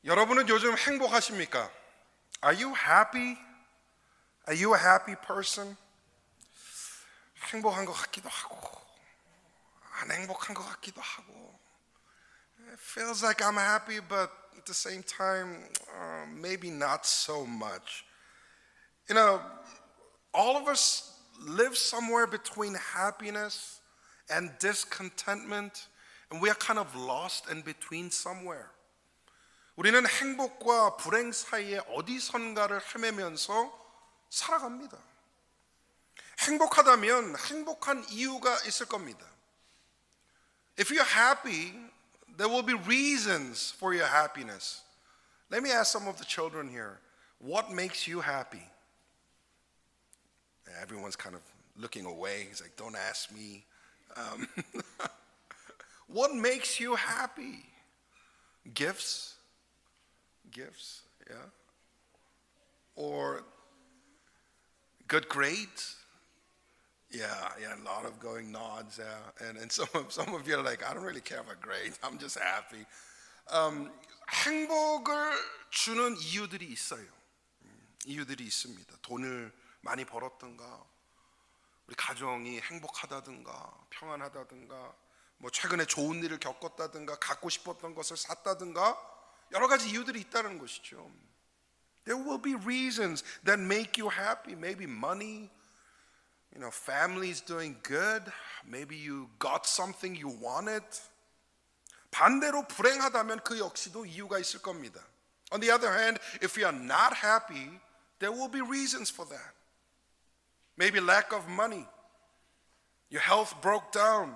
여러분은 요즘 행복하십니까? Are you happy? Are you a happy person? 행복한 것 같기도 하고 안 행복한 것 같기도 하고 It feels like I'm happy but at the same time maybe not so much. You know, all of us live somewhere between happiness and discontentment and we are kind of lost in between somewhere. 우리는 행복과 불행 사이에 어디선가를 헤매면서 살아갑니다. 행복하다면 행복한 이유가 있을 겁니다. If you're happy, there will be reasons for your happiness. Let me ask some of the children here, what makes you happy? Everyone's kind of looking away. He's like, don't ask me. What makes you happy? Gifts, yeah. Or good grades. Yeah, a lot of going nods. And some of you are like, I don't really care about grades. I'm just happy. 행복을 주는 이유들이 있어요. 이유들이 있습니다. 돈을 많이 벌었던가, 우리 가정이 행복하다든가, 평안하다든가, 뭐 최근에 좋은 일을 겪었다든가, 갖고 싶었던 것을 샀다든가, 여러 가지 이유들이 있다는 것이죠. There will be reasons that make you happy. Maybe money, family's doing good. Maybe you got something you wanted. 반대로 불행하다면 그 역시도 이유가 있을 겁니다. On the other hand, if you are not happy, there will be reasons for that. Maybe lack of money. Your health broke down.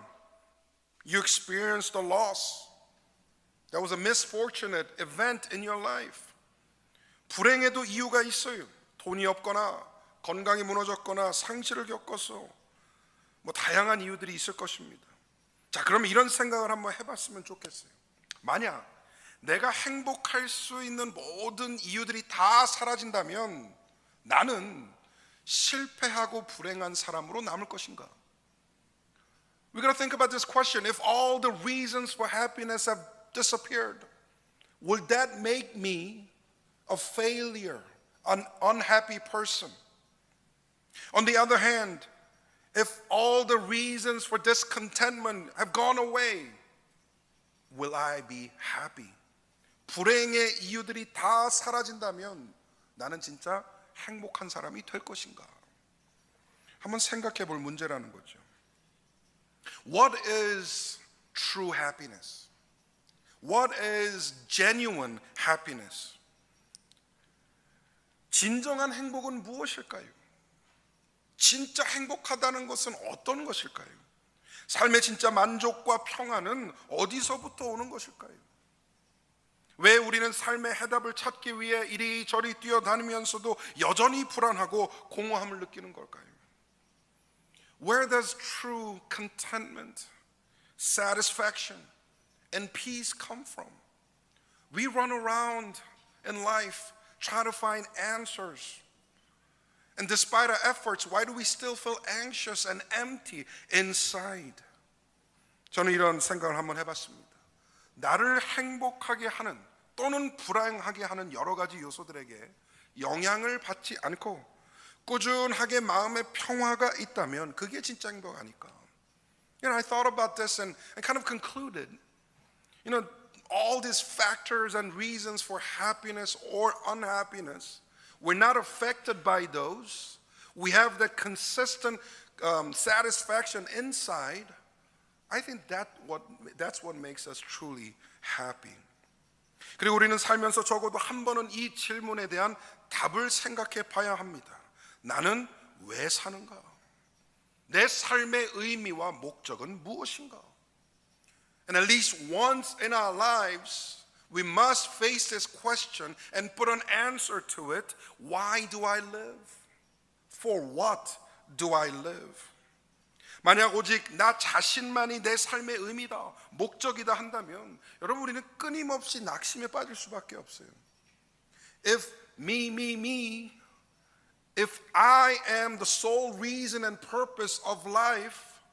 You experienced a loss. That was a misfortunate event in your life. 불행에도 이유가 있어요. 돈이 없거나 건강이 무너졌거나 상실을 겪어서 뭐 다양한 이유들이 있을 것입니다. 자, 그럼 이런 생각을 한번 해봤으면 좋겠어요. 만약 내가 행복할 수 있는 모든 이유들이 다 사라진다면 나는 실패하고 불행한 사람으로 남을 것인가? We're going to think about this question. If all the reasons for happiness have disappeared, will that make me a failure, an unhappy person? On the other hand, if all the reasons for discontentment have gone away, will I be happy? 불행의 이유들이 다 사라진다면 나는 진짜 행복한 사람이 될 것인가? 한번 생각해 볼 문제라는 거죠. What is true happiness? What is genuine happiness? 진정한 행복은 무엇일까요? 진짜 행복하다는 것은 어떤 것일까요? 삶의 진짜 만족과 평안은 어디서부터 오는 것일까요? 왜 우리는 삶의 해답을 찾기 위해 이리저리 뛰어다니면서도 여전히 불안하고 공허함을 느끼는 걸까요? Where does true contentment, satisfaction, and peace come from? We run around in life trying to find answers. And despite our efforts, why do we still feel anxious and empty inside? 저는 이런 생각을 한번 해봤습니다. 나를 행복하게 하는 또는 불행하게 하는 여러 가지 요소들에게 영향을 받지 않고 꾸준하게 마음의 평화가 있다면 그게 진짜 행복 아닐까? I thought about this and kind of concluded, all these factors and reasons for happiness or unhappiness, we're not affected by those. We have that consistent satisfaction inside. I think that's what makes us truly happy. 그리고 우리는 살면서 적어도 한 번은 이 질문에 대한 답을 생각해 봐야 합니다. 나는 왜 사는가? 내 삶의 의미와 목적은 무엇인가? And at least once in our lives, we must face this question and put an answer to it. Why do I live? For what do I live? 만약 오직 나 자신만이 내 삶의 의미다, 목적이다 한다면 여러분 우리는 끊임없이 낙심에 빠질 수밖에 없어요. If me, if I am the sole reason and purpose of life,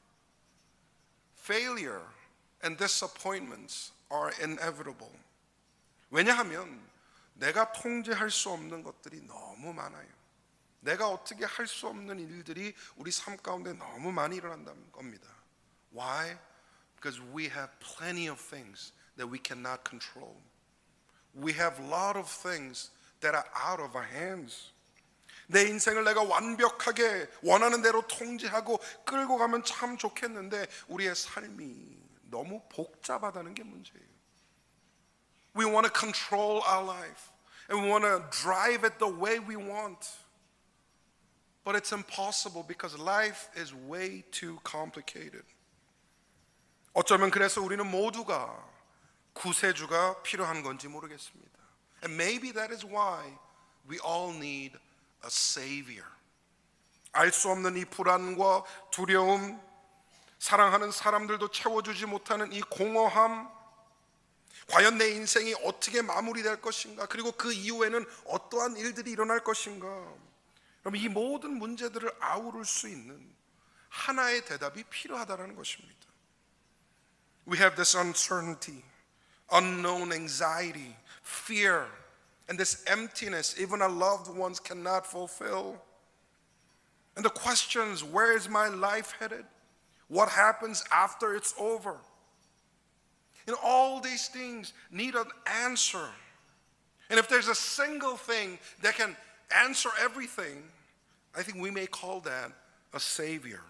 failure and disappointments are inevitable. 왜냐하면 내가 통제할 수 없는 것들이 너무 많아요. 내가 어떻게 할 수 없는 일들이 우리 삶 가운데 너무 많이 일어난다는 겁니다. Why? Because we have plenty of things that we cannot control. We have a lot of things that are out of our hands. 내 인생을 내가 완벽하게 원하는 대로 통제하고 끌고 가면 참 좋겠는데 우리의 삶이 너무 복잡하다는 게 문제예요. We want to control our life and we want to drive it the way we want. But it's impossible because life is way too complicated. 어쩌면 그래서 우리는 모두가 구세주가 필요한 건지 모르겠습니다. And maybe that is why we all need a savior. 알 수 없는 이 불안과 두려움, 사랑하는 사람들도 채워주지 못하는 이 공허함, 과연 내 인생이 어떻게 마무리될 것인가, 그리고 그 이후에는 어떠한 일들이 일어날 것인가. 그럼 이 모든 문제들을 아우를 수 있는 하나의 대답이 필요하다는 것입니다. We have this uncertainty, unknown anxiety, fear, and this emptiness even our loved ones cannot fulfill. And the questions, where is my life headed? What happens after it's over? And all these things need an answer. And if there's a single thing that can answer everything, I think we may call that a savior.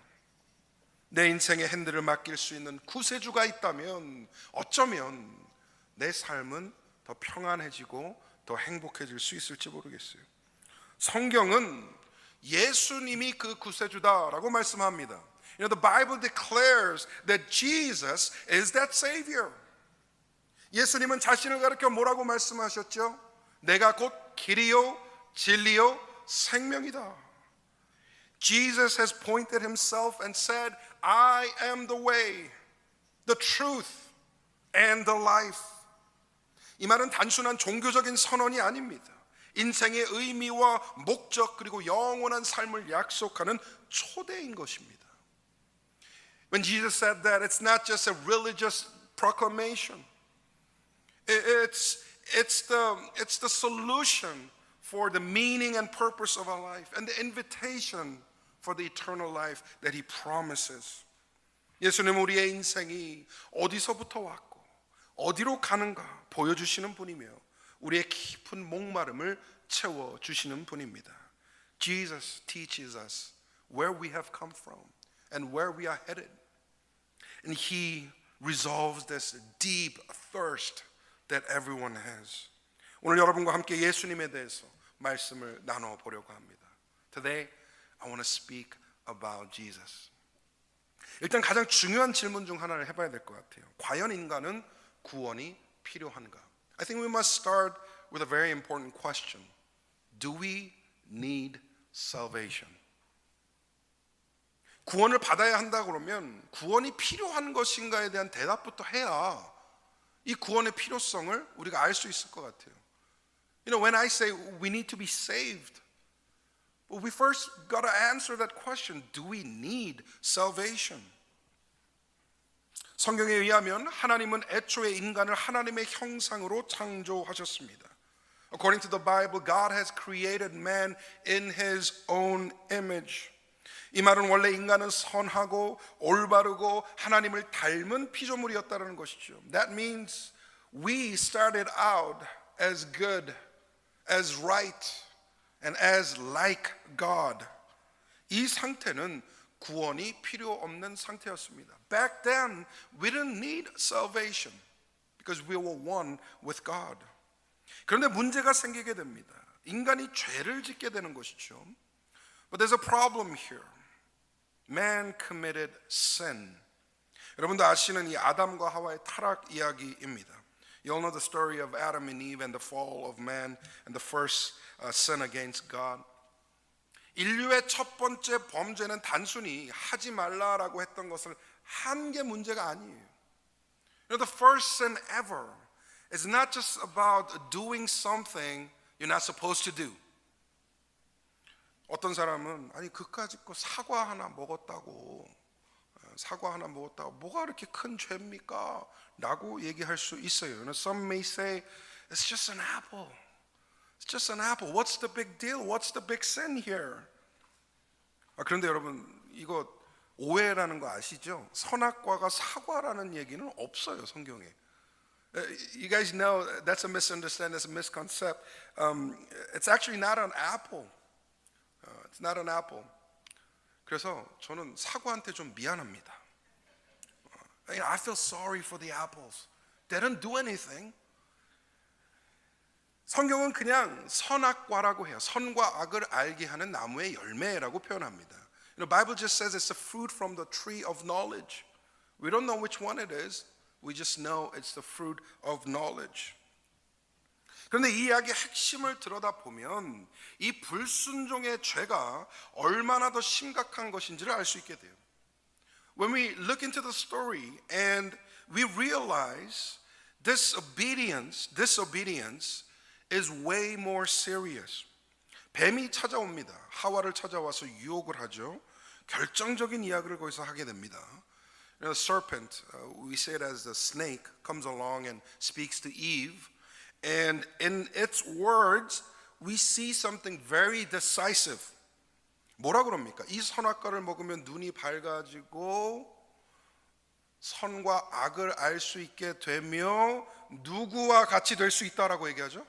내 인생의 핸들을 맡길 수 있는 구세주가 있다면 어쩌면 내 삶은 더 평안해지고 더 행복해질 수 있을지 모르겠어요. 성경은 예수님이 그 구세주다라고 말씀합니다. You know, the Bible declares that Jesus is that Savior. 예수님은 자신을 가리켜 뭐라고 말씀하셨죠? 내가 곧 길이요, 진리요, 생명이다. Jesus has pointed himself and said, I am the way, the truth, and the life. 이 말은 단순한 종교적인 선언이 아닙니다. 인생의 의미와 목적 그리고 영원한 삶을 약속하는 초대인 것입니다. When Jesus said that, it's not just a religious proclamation. It's the solution for the meaning and purpose of our life and the invitation for the eternal life that he promises. 예수님은 우리의 인생이 어디서부터 왔고 어디로 가는가 보여주시는 분이며 우리의 깊은 목마름을 채워주시는 분입니다. Jesus teaches us where we have come from and where we are headed. And he resolves this deep thirst that everyone has. 오늘 여러분과 함께 예수님에 대해서 말씀을 나눠보려고 합니다. Today I want to speak about Jesus. 일단 가장 중요한 질문 중 하나를 해봐야 될 것 같아요. 과연 인간은 구원이 필요한가? I think we must start with a very important question. Do we need salvation? 구원을 받아야 한다 그러면 구원이 필요한 것인가에 대한 대답부터 해야 이 구원의 필요성을 우리가 알 수 있을 것 같아요. You know, when I say we need to be saved, we first got to answer that question. Do we need salvation? 성경에 의하면 하나님은 애초에 인간을 하나님의 형상으로 창조하셨습니다. According to the Bible, God has created man in his own image. 이 말은 원래 인간은 선하고 올바르고 하나님을 닮은 피조물이었다는 것이죠. That means we started out as good, as right, and as like God. 이 상태는 구원이 필요 없는 상태였습니다. Back then, we didn't need salvation because we were one with God. 그런데 문제가 생기게 됩니다. 인간이 죄를 짓게 되는 것이죠. But there's a problem here. Man committed sin. 여러분도 아시는 이 아담과 하와의 타락 이야기입니다. You all know the story of Adam and Eve and the fall of man and the first sin against God. 인류의 첫 번째 범죄는 단순히 하지 말라라고 했던 것을 한 게 문제가 아니에요. You know, the first sin ever is not just about doing something you're not supposed to do. 어떤 사람은 아니 그까짓 거 사과 하나 먹었다고 뭐가 그렇게 큰 죄입니까? 라고 얘기할 수 있어요. Some may say It's just an apple. It's just an apple. What's the big deal? What's the big sin here? 그런데 여러분 이거 오해라는 거 아시죠? 선악과가 사과라는 얘기는 없어요 성경에. You guys know that's a misunderstanding, that's a misconcept. It's actually not an apple. It's not an apple. 그래서 저는 사과한테 좀 미안합니다. I feel sorry for the apples. They didn't do anything. 성경은 그냥 선악과라고 해요. 선과 악을 알게 하는 나무의 열매라고 표현합니다. The Bible just says it's a fruit from the tree of knowledge. We don't know which one it is. We just know it's the fruit of knowledge. 그런데 이 이야기의 핵심을 들여다보면 이 불순종의 죄가 얼마나 더 심각한 것인지를 알 수 있게 돼요. When we look into the story and we realize disobedience is way more serious. 뱀이 찾아옵니다. 하와를 찾아와서 유혹을 하죠. 결정적인 이야기를 거기서 하게 됩니다. The serpent, we say it as the snake, comes along and speaks to Eve. And in its words, we see something very decisive. 뭐라 그럽니까? 이 선악과를 먹으면 눈이 밝아지고 선과 악을 알 수 있게 되며 누구와 같이 될 수 있다라고 얘기하죠?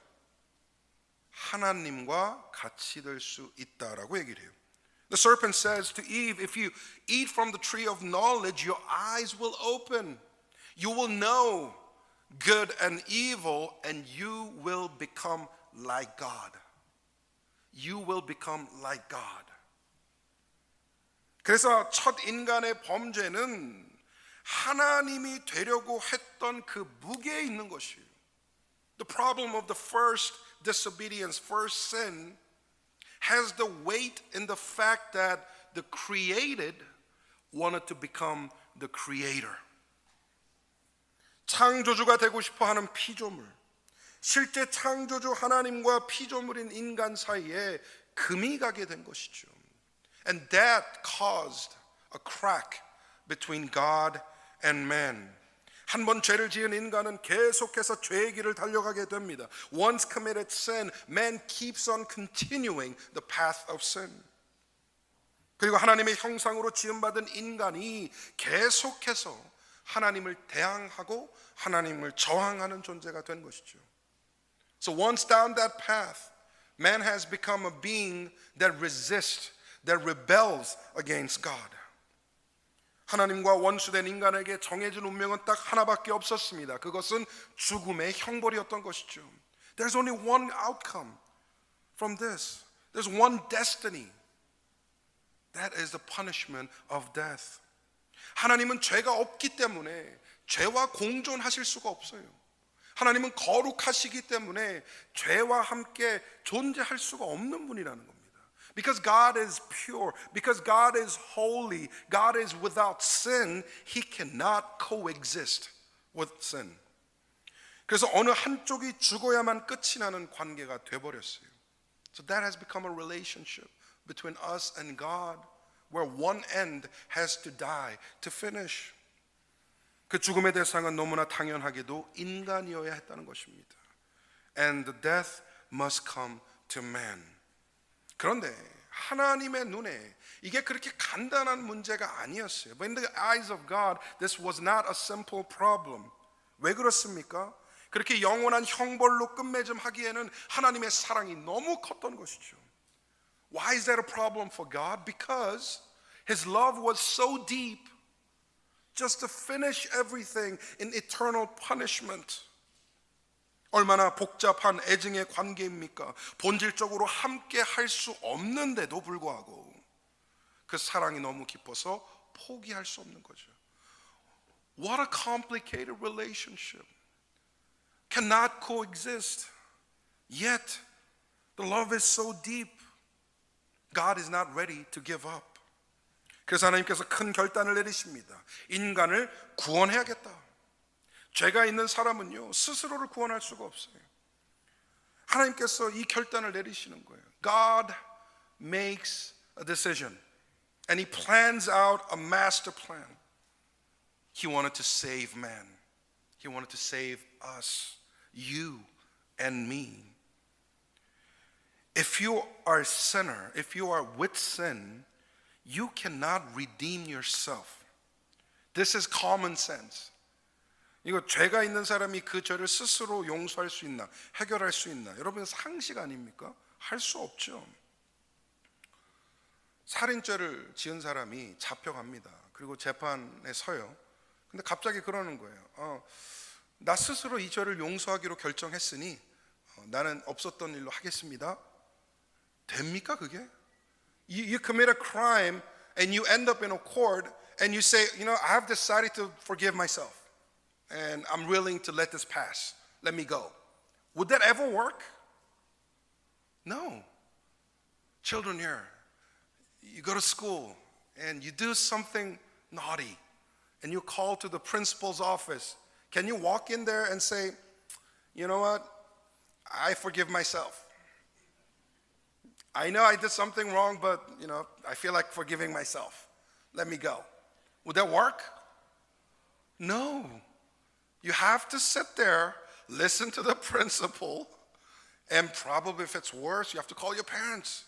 하나님과 같이 될 수 있다라고 얘기를 해요. The serpent says to Eve, if you eat from the tree of knowledge, your eyes will open. You will know good and evil, and you will become like God. You will become like God. 그래서 첫 인간의 범죄는 하나님이 되려고 했던 그 무게에 있는 것이에요. The problem of the first disobedience, first sin, has the weight in the fact that the created wanted to become the creator. 창조주가 되고 싶어 하는 피조물, 실제 창조주 하나님과 피조물인 인간 사이에 금이 가게 된 것이죠. And that caused a crack between God and man. 한 번 죄를 지은 인간은 계속해서 죄의 길을 달려가게 됩니다. Once committed sin, man keeps on continuing the path of sin. 그리고 하나님의 형상으로 지음받은 인간이 계속해서 하나님을 대항하고 하나님을 저항하는 존재가 된 것이죠. So once down that path, man has become a being that resists, that rebels against God. 하나님과 원수된 인간에게 정해진 운명은 딱 하나밖에 없었습니다. 그것은 죽음의 형벌이었던 것이죠. There's only one outcome from this. There's one destiny. That is the punishment of death. 하나님은 죄가 없기 때문에 죄와 공존하실 수가 없어요. 하나님은 거룩하시기 때문에 죄와 함께 존재할 수가 없는 분이라는 겁니다. Because God is pure, because God is holy, God is without sin, He cannot coexist with sin. 그래서 어느 한쪽이 죽어야만 끝이 나는 관계가 돼버렸어요. So that has become a relationship between us and God, where one end has to die to finish. 그 죽음의 대상은 너무나 당연하게도 인간이어야 했다는 것입니다. And the death must come to man. 그런데 하나님의 눈에 이게 그렇게 간단한 문제가 아니었어요. But in the eyes of God, this was not a simple problem. 왜 그렇습니까? 그렇게 영원한 형벌로 끝맺음하기에는 하나님의 사랑이 너무 컸던 것이죠. Why is that a problem for God? Because His love was so deep, just to finish everything in eternal punishment. 얼마나 복잡한 애증의 관계입니까? 본질적으로 함께 할 수 없는데도 불구하고 그 사랑이 너무 깊어서 포기할 수 없는 거죠. What a complicated relationship. Cannot coexist. Yet the love is so deep. God is not ready to give up. 그래서 하나님께서 큰 결단을 내리십니다. 인간을 구원해야겠다. 죄가 있는 사람은요 스스로를 구원할 수가 없어요. 하나님께서 이 결단을 내리시는 거예요. God makes a decision and He plans out a master plan. He wanted to save man. He wanted to save us, you and me. If you are a sinner, if you are with sin, you cannot redeem yourself. This is common sense. 이거 죄가 있는 사람이 그 죄를 스스로 용서할 수 있나, 해결할 수 있나? 여러분 상식 아닙니까? 할 수 없죠. 살인죄를 지은 사람이 잡혀갑니다. 그리고 재판에 서요. 근데 갑자기 그러는 거예요. 나 스스로 이 죄를 용서하기로 결정했으니 나는 없었던 일로 하겠습니다. 됩니까 그게? You commit a crime and you end up in a court and you say, I have decided to forgive myself and I'm willing to let this pass. Let me go. Would that ever work? No. Children here, you go to school and you do something naughty and you call to the principal's office. Can you walk in there and say, you know what? I forgive myself. I know I did something wrong, but I feel like forgiving myself. Let me go. Would that work? No. You have to sit there, listen to the principal, and probably if it's worse, you have to call your parents.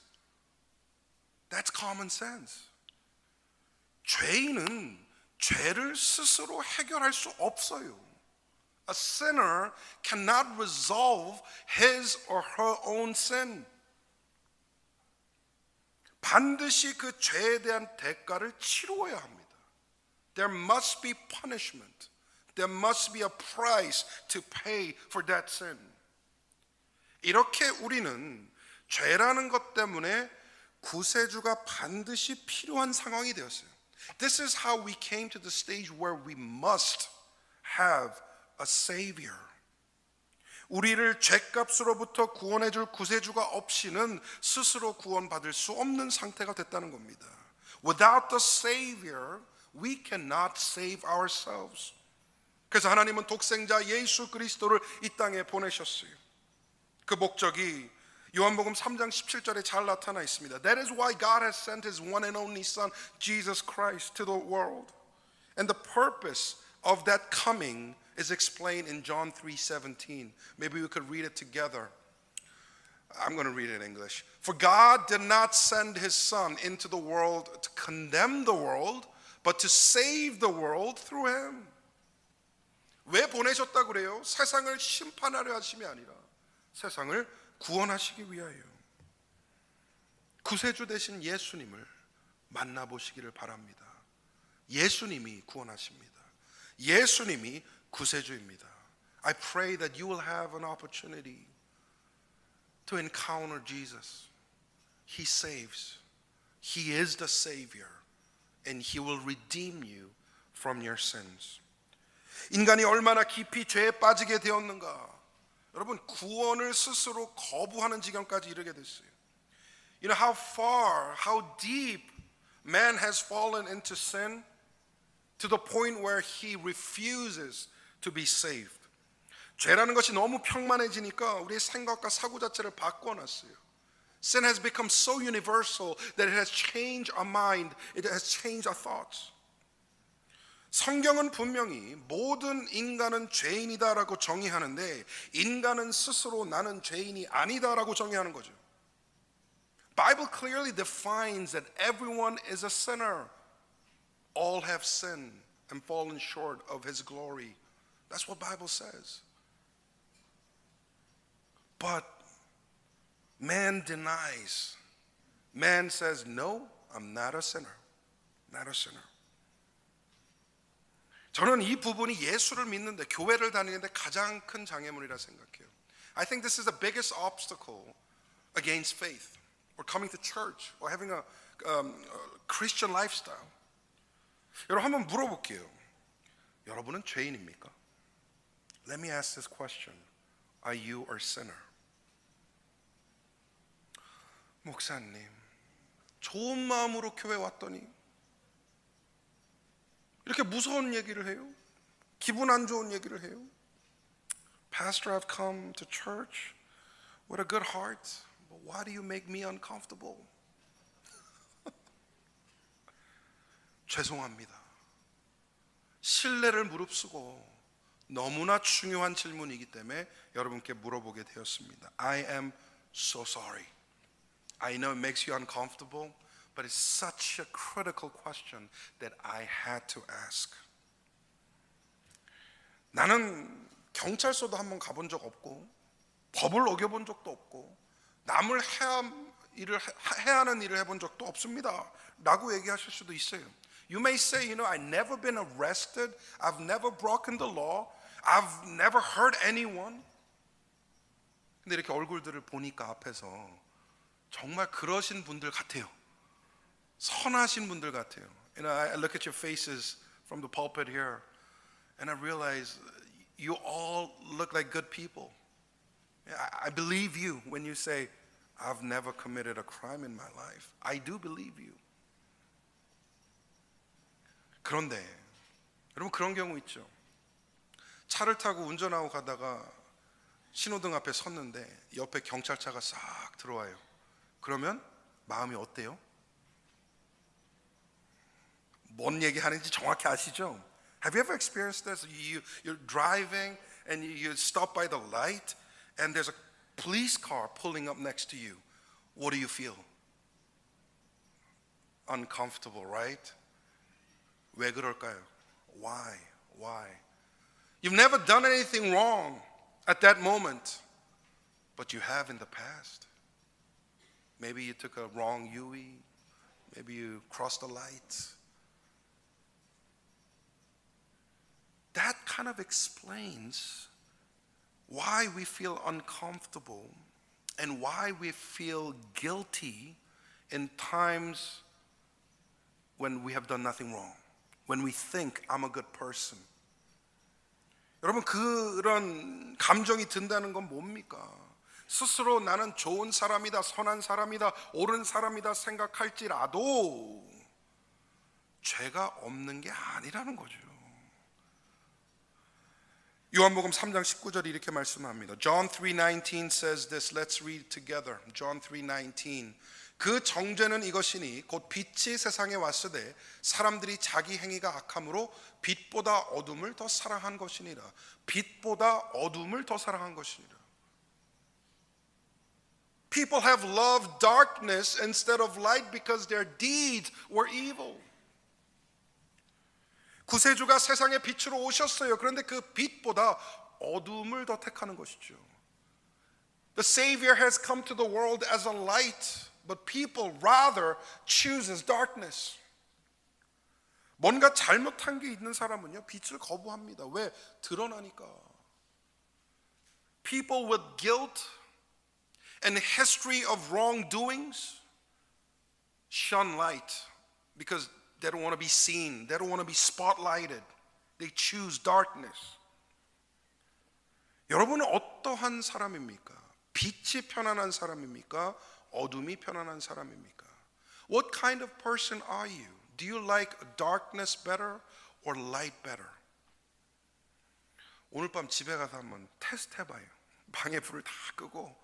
That's common sense. 죄인은 죄를 스스로 해결할 수 없어요. A sinner cannot resolve his or her own sin. 반드시 그 죄에 대한 대가를 치루어야 합니다. There must be punishment. There must be a price to pay for that sin. 이렇게 우리는 죄라는 것 때문에 구세주가 반드시 필요한 상황이 되었어요. This is how we came to the stage where we must have a savior. 우리를 죄값으로부터 구원해 줄 구세주가 없이는 스스로 구원받을 수 없는 상태가 됐다는 겁니다. Without the savior, we cannot save ourselves. 그래서 하나님은 독생자 예수 그리스도를 이 땅에 보내셨어요. 그 목적이 요한복음 3장 17절에 잘 나타나 있습니다. That is why God has sent his one and only son Jesus Christ to the world. And the purpose of that coming is explained in John 3:17. Maybe we could read it together. I'm going to read it in English. For God did not send his son into the world to condemn the world, but to save the world through him. 왜 보내셨다고 그래요? 세상을 심판하려 하심이 아니라 세상을 구원하시기 위하여. 구세주 되신 예수님을 만나보시기를 바랍니다. 예수님이 구원하십니다. 예수님이 구세주입니다. I pray that you will have an opportunity to encounter Jesus. He saves. He is the Savior. And He will redeem you from your sins. 인간이 얼마나 깊이 죄에 빠지게 되었는가. 여러분 구원을 스스로 거부하는 지경까지 이르게 됐어요. You know how far, how deep man has fallen into sin to the point where he refuses to be saved. 죄라는 것이 너무 평만해지니까 우리의 생각과 사고 자체를 바꿔놨어요. Sin has become so universal that it has changed our mind, it has changed our thoughts. 성경은 분명히 모든 인간은 죄인이다라고 정의하는데 인간은 스스로 나는 죄인이 아니다라고 정의하는 거죠. Bible clearly defines that everyone is a sinner. All have sinned and fallen short of his glory. That's what Bible says. But man denies. Man says, no, I'm not a sinner. Not a sinner. 저는 이 부분이 예수를 믿는데 교회를 다니는데 가장 큰 장애물이라 생각해요. I think this is the biggest obstacle against faith or coming to church or having a Christian lifestyle. 여러분 한번 물어볼게요. 여러분은 죄인입니까? Let me ask this question. Are you a sinner? 목사님, 좋은 마음으로 교회 왔더니 이렇게 무서운 얘기를 해요? 기분 안 좋은 얘기를 해요? Pastor, I've come to church with a good heart, but why do you make me uncomfortable? 죄송합니다. 신뢰를 무릅쓰고 너무나 중요한 질문이기 때문에 여러분께 물어보게 되었습니다. I am so sorry. I know it makes you uncomfortable, but it's such a critical question that I had to ask. 나는 경찰서도 한번 가본 적 없고 법을 어겨본 적도 없고 남을 해야 하는 일을 해본 적도 없습니다 라고 얘기하실 수도 있어요. You may say, I've never been arrested. I've never broken the law. I've never hurt anyone. 근데 이렇게 얼굴들을 보니까 앞에서 정말 그러신 분들 같아요. 선하신 분들 같아요. I look at your faces from the pulpit here and I realize you all look like good people. I believe you when you say, I've never committed a crime in my life. I do believe you. 그런데 여러분 그런 경우 있죠. 차를 타고 운전하고 가다가 신호등 앞에 섰는데 옆에 경찰차가 싹 들어와요. 그러면 마음이 어때요? 뭔 얘기하는지 정확히 아시죠? Have you ever experienced this? You're driving and you stop by the light and there's a police car pulling up next to you. What do you feel? Uncomfortable, right? 왜 그럴까요? Why? You've never done anything wrong at that moment, but you have in the past. Maybe you took a wrong U-turn. Maybe you crossed the lights. That kind of explains why we feel uncomfortable and why we feel guilty in times when we have done nothing wrong. When we think I'm a good person. 여러분 그런 감정이 든다는 건 뭡니까? 스스로 나는 좋은 사람이다, 선한 사람이다, 옳은 사람이다 생각할지라도 죄가 없는 게 아니라는 거죠. 요한복음 3장 19절이 이렇게 말씀합니다. John 3:19 says this. Let's read together. John 3:19. 그 정죄는 이것이니 곧 빛이 세상에 왔으되 사람들이 자기 행위가 악함으로 빛보다 어둠을 더 사랑한 것이니라. 빛보다 어둠을 더 사랑한 것이니라. People have loved darkness instead of light because their deeds were evil. 구세주가 세상의 빛으로 오셨어요. 그런데 그 빛보다 어둠을 더 택하는 것이죠. The Savior has come to the world as a light. But people rather chooses darkness. 뭔가 잘못한 게 있는 사람은요 빛을 거부합니다. 왜? 드러나니까. People with guilt and history of wrongdoings shun light because they don't want to be seen. They don't want to be spotlighted. They choose darkness. 여러분은 어떠한 사람입니까? 빛이 편안한 사람입니까? 어둠이 편안한 사람입니까? What kind of person are you? Do you like darkness better or light better? 오늘 밤 집에 가서 한번 테스트 해봐요. 방에 불을 다 끄고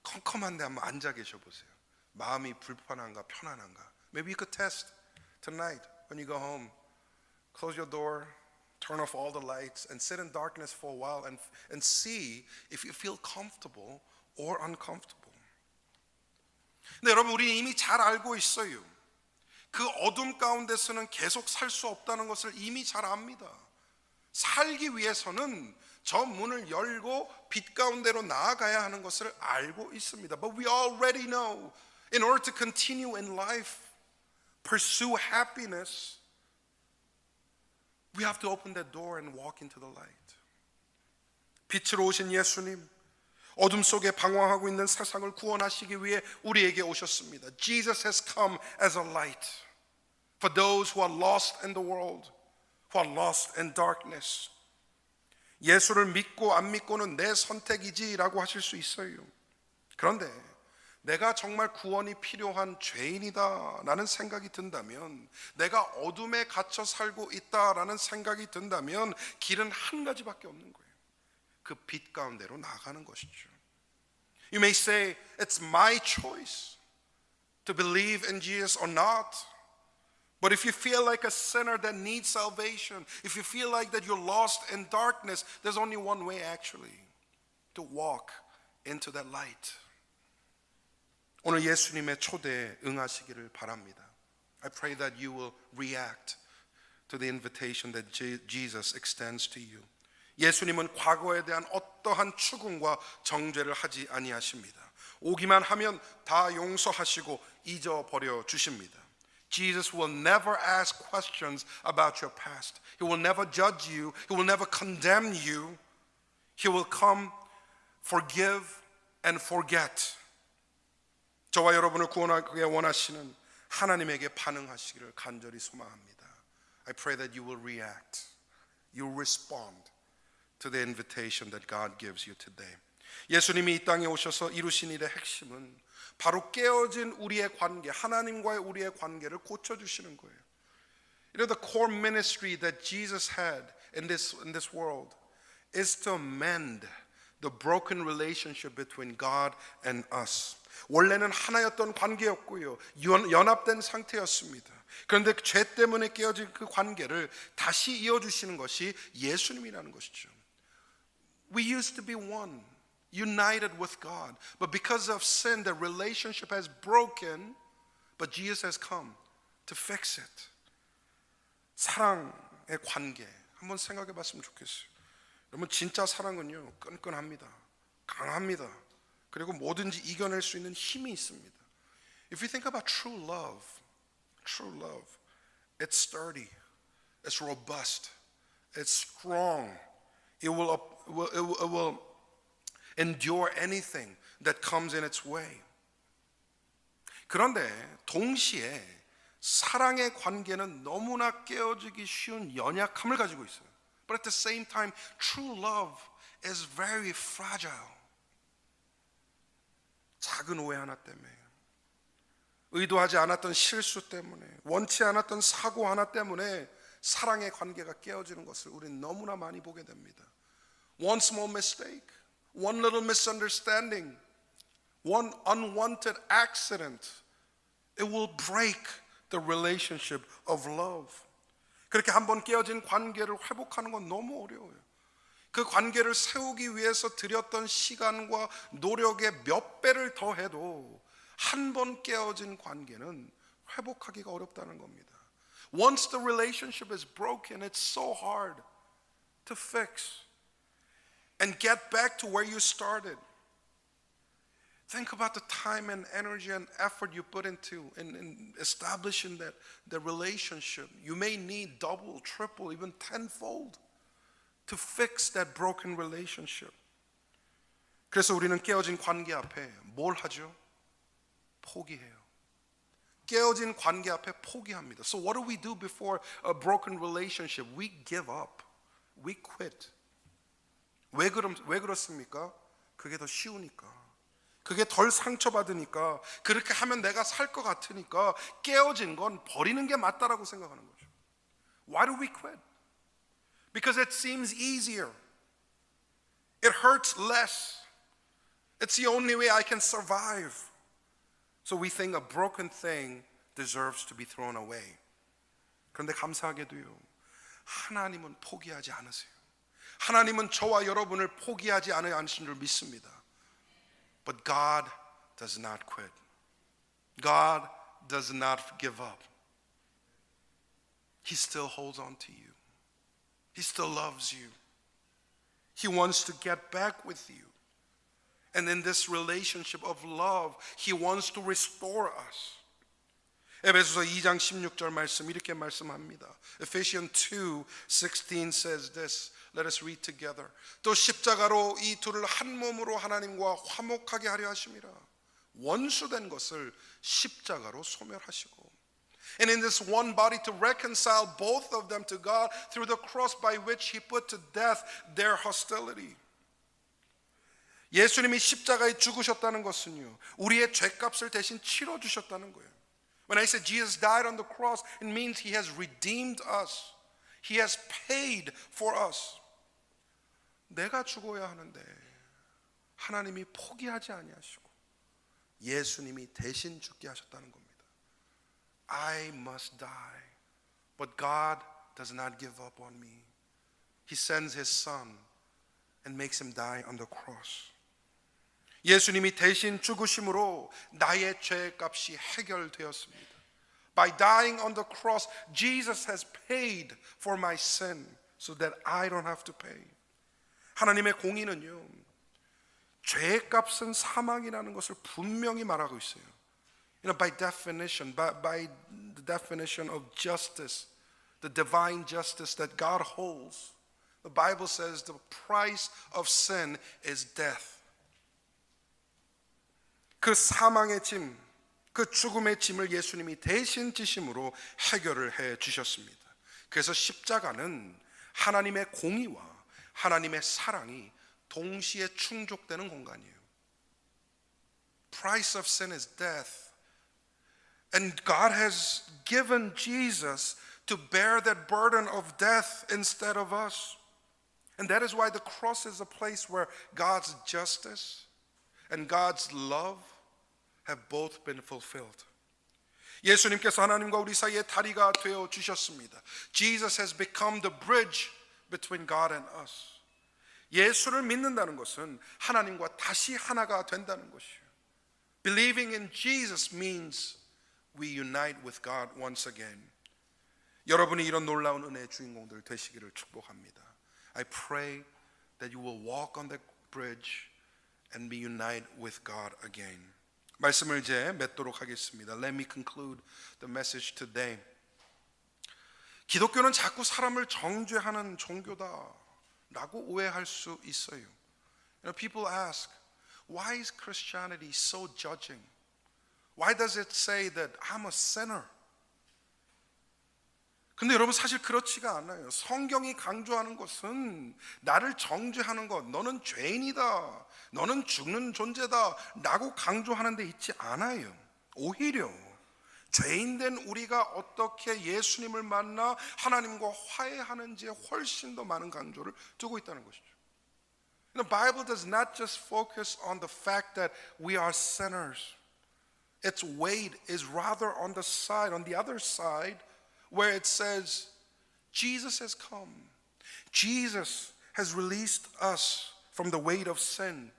컴컴한데 한번 앉아 계셔 보세요. 마음이 불편한가 편안한가? Maybe you could test tonight when you go home. Close your door, turn off all the lights and sit in darkness for a while and see if you feel comfortable or uncomfortable. 근데 여러분 우리 이미 잘 알고 있어요. 그 어둠 가운데서는 계속 살 수 없다는 것을 이미 잘 압니다. 살기 위해서는 저 문을 열고 빛 가운데로 나아가야 하는 것을 알고 있습니다. But we already know in order to continue in life, pursue happiness, we have to open that door and walk into the light. 빛으로 오신 예수님 어둠 속에 방황하고 있는 세상을 구원하시기 위해 우리에게 오셨습니다. Jesus has come as a light for those who are lost in the world, who are lost in darkness. 예수를 믿고 안 믿고는 내 선택이지라고 하실 수 있어요. 그런데 내가 정말 구원이 필요한 죄인이다라는 생각이 든다면, 내가 어둠에 갇혀 살고 있다라는 생각이 든다면 길은 한 가지밖에 없는 거예요. 그 빛 가운데로 나가는 것이죠. You may say, it's my choice to believe in Jesus or not. But if you feel like a sinner that needs salvation, if you feel like that you're lost in darkness, there's only one way actually, to walk into that light. 오늘 예수님의 초대에 응하시기를 바랍니다. I pray that you will react to the invitation that Jesus extends to you. 예수님은 과거에 대한 어떠한 추궁과 정죄를 하지 아니하십니다. 오기만 하면 다 용서하시고 잊어버려 주십니다. Jesus will never ask questions about your past. He will never judge you. He will never condemn you. He will come, forgive, and forget. 저와 여러분을 구원하기 원하시는 하나님에게 반응하시기를 간절히 소망합니다. I pray that you will react. You will respond to the invitation that God gives you today. 예수님이 이 땅에 오셔서 이루신 일의 핵심은 바로 깨어진 우리의 관계, 하나님과의 우리의 관계를 고쳐주시는 거예요. You know, the core ministry that Jesus had in this world is to mend the broken relationship between God and us. 원래는 하나였던 관계였고요, 연합된 상태였습니다. 그런데 죄 때문에 깨어진 그 관계를 다시 이어주시는 것이 예수님이라는 것이죠. We used to be one, united with God. But because of sin, the relationship has broken, but Jesus has come to fix it. 사랑의 관계 한번 생각해 봤으면 좋겠어요. 여러분, 진짜 사랑은요, 끈끈합니다. 강합니다. 그리고 뭐든지 이겨낼 수 있는 힘이 있습니다. If you think about true love, it's sturdy, it's robust, it's strong. It will endure anything that comes in its way. 그런데 동시에 사랑의 관계는 너무나 깨어지기 쉬운 연약함을 가지고 있어요. But at the same time, true love is very fragile. 작은 오해 하나 때문에, 의도하지 않았던 실수 때문에, 원치 않았던 사고 하나 때문에 사랑의 관계가 깨어지는 것을 우리는 너무나 많이 보게 됩니다. One small mistake, one little misunderstanding, one unwanted accident, it will break the relationship of love. 그렇게 한번 깨어진 관계를 회복하는 건 너무 어려워요. 그 관계를 세우기 위해서 들였던 시간과 노력의 몇 배를 더해도 한 번 깨어진 관계는 회복하기가 어렵다는 겁니다. Once the relationship is broken, it's so hard to fix and get back to where you started. Think about the time and energy and effort you put into in establishing the relationship. You may need double, triple, even tenfold to fix that broken relationship. 그래서 우리는 깨어진 관계 앞에 뭘 하죠? 포기해요. 깨어진 관계 앞에 포기합니다. So what do we do before a broken relationship? We give up. We quit. 왜 그렇습니까? 그게 더 쉬우니까. 그게 덜 상처받으니까. 그렇게 하면 내가 살 것 같으니까 깨어진 건 버리는 게 맞다라고 생각하는 거죠. Why do we quit? Because it seems easier. It hurts less. It's the only way I can survive. So we think a broken thing deserves to be thrown away. 그런데 감사하게도요, 하나님은 포기하지 않으세요. 하나님은 저와 여러분을 포기하지 않으신 줄 믿습니다. But God does not quit. God does not give up. He still holds on to you. He still loves you. He wants to get back with you. And in this relationship of love, He wants to restore us. 에베소서 2장 16절 말씀 이렇게 말씀합니다. Ephesians 2:16 says this. Let us read together. 또 십자가로 이 둘을 한 몸으로 하나님과 화목하게 하려 하심이라. 원수된 것을 십자가로 소멸하시고. And in this one body to reconcile both of them to God through the cross by which He put to death their hostility. 예수님이 십자가에 죽으셨다는 것은요, 우리의 죄값을 대신 치러 주셨다는 거예요. When I say Jesus died on the cross, it means He has redeemed us. He has paid for us. 내가 죽어야 하는데 하나님이 포기하지 아니하시고 예수님이 대신 죽게 하셨다는 겁니다. I must die But God does not give up on me. He sends His Son and makes Him die on the cross. 예수님이 대신 죽으심으로 나의 죄값이 해결되었습니다. By dying on the cross, Jesus has paid for my sin so that I don't have to pay. 하나님의 공의는요, 죄값은 사망이라는 것을 분명히 말하고 있어요. By definition, by the definition of justice, the divine justice that God holds, the Bible says the price of sin is death. 그 사망의 짐, 그 죽음의 짐을 예수님이 대신 지심으로 해결을 해 주셨습니다. 그래서 십자가는 하나님의 공의와 하나님의 사랑이 동시에 충족되는 공간이에요. Price of sin is death. And God has given Jesus to bear that burden of death instead of us. And that is why the cross is a place where God's justice and God's love have both been fulfilled. 예수님께서 하나님과 우리 사이의 다리가 되어 주셨습니다. Jesus has become the bridge between God and us. 예수를 믿는다는 것은 하나님과 다시 하나가 된다는 것이에요. Believing in Jesus means we unite with God once again. 여러분이 이런 놀라운 은혜의 주인공들 되시기를 축복합니다. I pray that you will walk on that bridge and be united with God again. 말씀을 이제 맺도록 하겠습니다. Let me conclude the message today. 기독교는 자꾸 사람을 정죄하는 종교다라고 오해할 수 있어요. People ask, why is Christianity so judging? Why does it say that I'm a sinner? 근데 여러분 사실 그렇지가 않아요. 성경이 강조하는 것은 나를 정죄하는 것, 너는 죄인이다, 너는 죽는 존재다 라고 강조하는 데 있지 않아요. 오히려 죄인된 우리가 어떻게 예수님을 만나 하나님과 화해하는지에 훨씬 더 많은 강조를 두고 있다는 것이죠. The Bible does not just focus on the fact that we are sinners. Its weight is rather on the other side, where it says, Jesus has come. Jesus has released us from the weight of sin.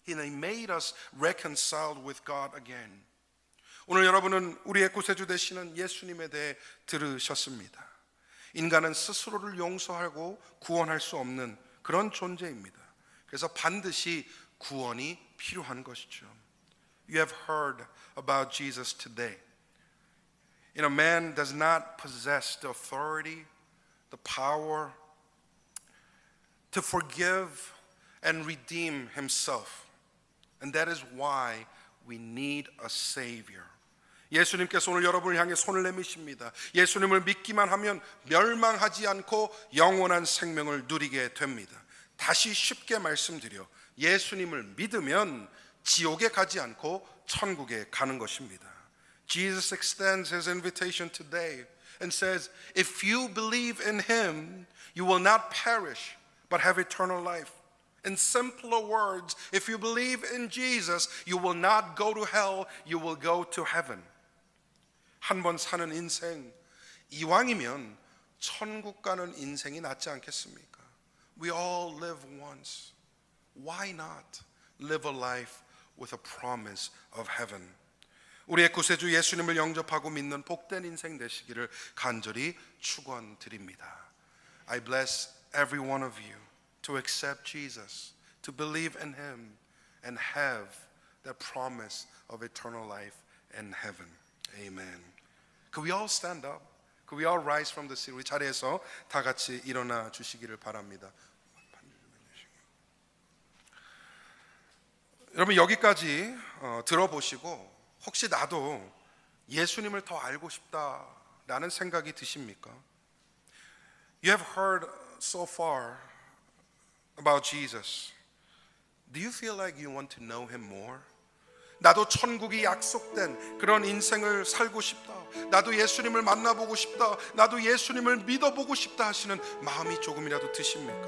He made us reconciled with God again. 오늘 여러분은 우리의 구세주 되시는 예수님에 대해 들으셨습니다. 인간은 스스로를 용서하고 구원할 수 없는 그런 존재입니다. 그래서 반드시 구원이 필요한 것이죠. You have heard about Jesus today. Man does not possess the authority, the power to forgive and redeem himself. And that is why we need a Savior. 예수님께서 오늘 여러분을 향해 손을 내미십니다. 예수님을 믿기만 하면 멸망하지 않고 영원한 생명을 누리게 됩니다. 다시 쉽게 말씀드려 예수님을 믿으면 지옥에 가지 않고 천국에 가는 것입니다. Jesus extends his invitation today and says, if you believe in him, you will not perish but have eternal life. In simpler words, if you believe in Jesus, you will not go to hell, you will go to heaven. 한 번 사는 인생, 이왕이면 천국 가는 인생이 낫지 않겠습니까? We all live once. Why not live a life with a promise of heaven? 우리의 구세주 예수님을 영접하고 믿는 복된 인생 되시기를 간절히 축원드립니다. I bless every one of you to accept Jesus, to believe in him and have that promise of eternal life in heaven. Amen. Could we all stand up? Could we all rise from the seat? 우리 자리에서 다 같이 일어나 주시기를 바랍니다. 여러분 여기까지 들어보시고 혹시 나도 예수님을 더 알고 싶다라는 생각이 드십니까? You have heard so far about Jesus. Do you feel like you want to know him more? 나도 천국이 약속된 그런 인생을 살고 싶다. 나도 예수님을 만나보고 싶다. 나도 예수님을 믿어보고 싶다 하시는 마음이 조금이라도 드십니까?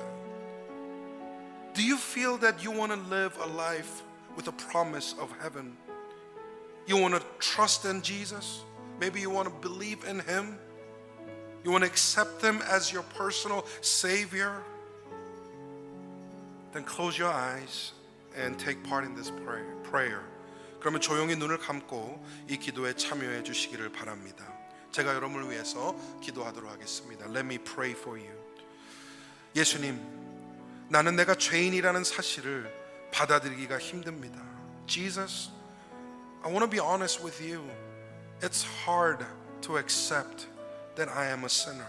Do you feel that you want to live a life with a promise of heaven? You want to trust in Jesus? Maybe you want to believe in him? You want to accept Him as your personal Savior? Then close your eyes and take part in this prayer. 그러면 조용히 눈을 감고 이 기도에 참여해 주시기를 바랍니다. 제가 여러분을 위해서 기도하도록 하겠습니다. Let me pray for you. 예수님, 나는 내가 죄인이라는 사실을 받아들이기가 힘듭니다. Jesus, I want to be honest with you. It's hard to accept that I am a sinner.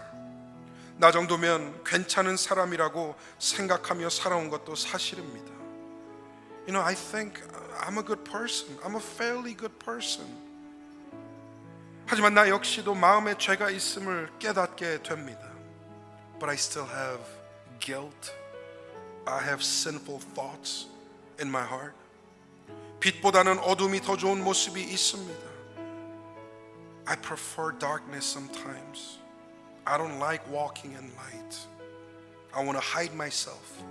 나 정도면 괜찮은 사람이라고 생각하며 살아온 것도 사실입니다. You know, I think I'm a good person. I'm a fairly good person. 하지만 나 역시도 마음에 죄가 있음을 깨닫게 됩니다. But I still have guilt. I have sinful thoughts in my heart. 빛보다는 어둠이 더 좋은 모습이 있습니다. I prefer darkness sometimes. I don't like walking in light. I want to hide myself.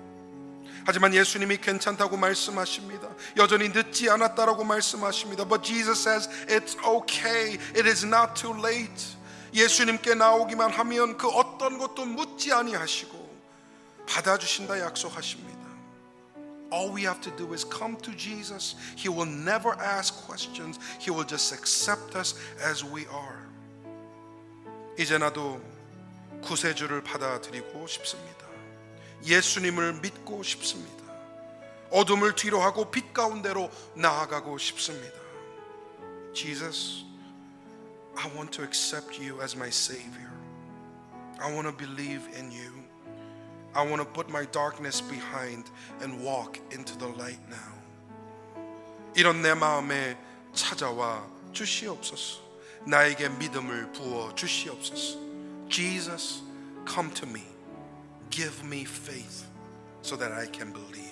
하지만 예수님이 괜찮다고 말씀하십니다. 여전히 늦지 않았다라고 말씀하십니다. But Jesus says it's okay. It is not too late. 예수님께 나오기만 하면 그 어떤 것도 묻지 아니하시고 받아주신다 약속하십니다. All we have to do is come to Jesus. He will never ask questions. He will just accept us as we are. 이제 나도 구세주를 받아들이고 싶습니다. 예수님을 믿고 싶습니다. 어둠을 뒤로 하고 빛 가운데로 나아가고 싶습니다. Jesus, I want to accept you as my Savior. I want to believe in you. I want to put my darkness behind and walk into the light now. 이런 내 마음에 찾아와 주시옵소서. 나에게 믿음을 부어 주시옵소서. Jesus, come to me. Give me faith so that I can believe.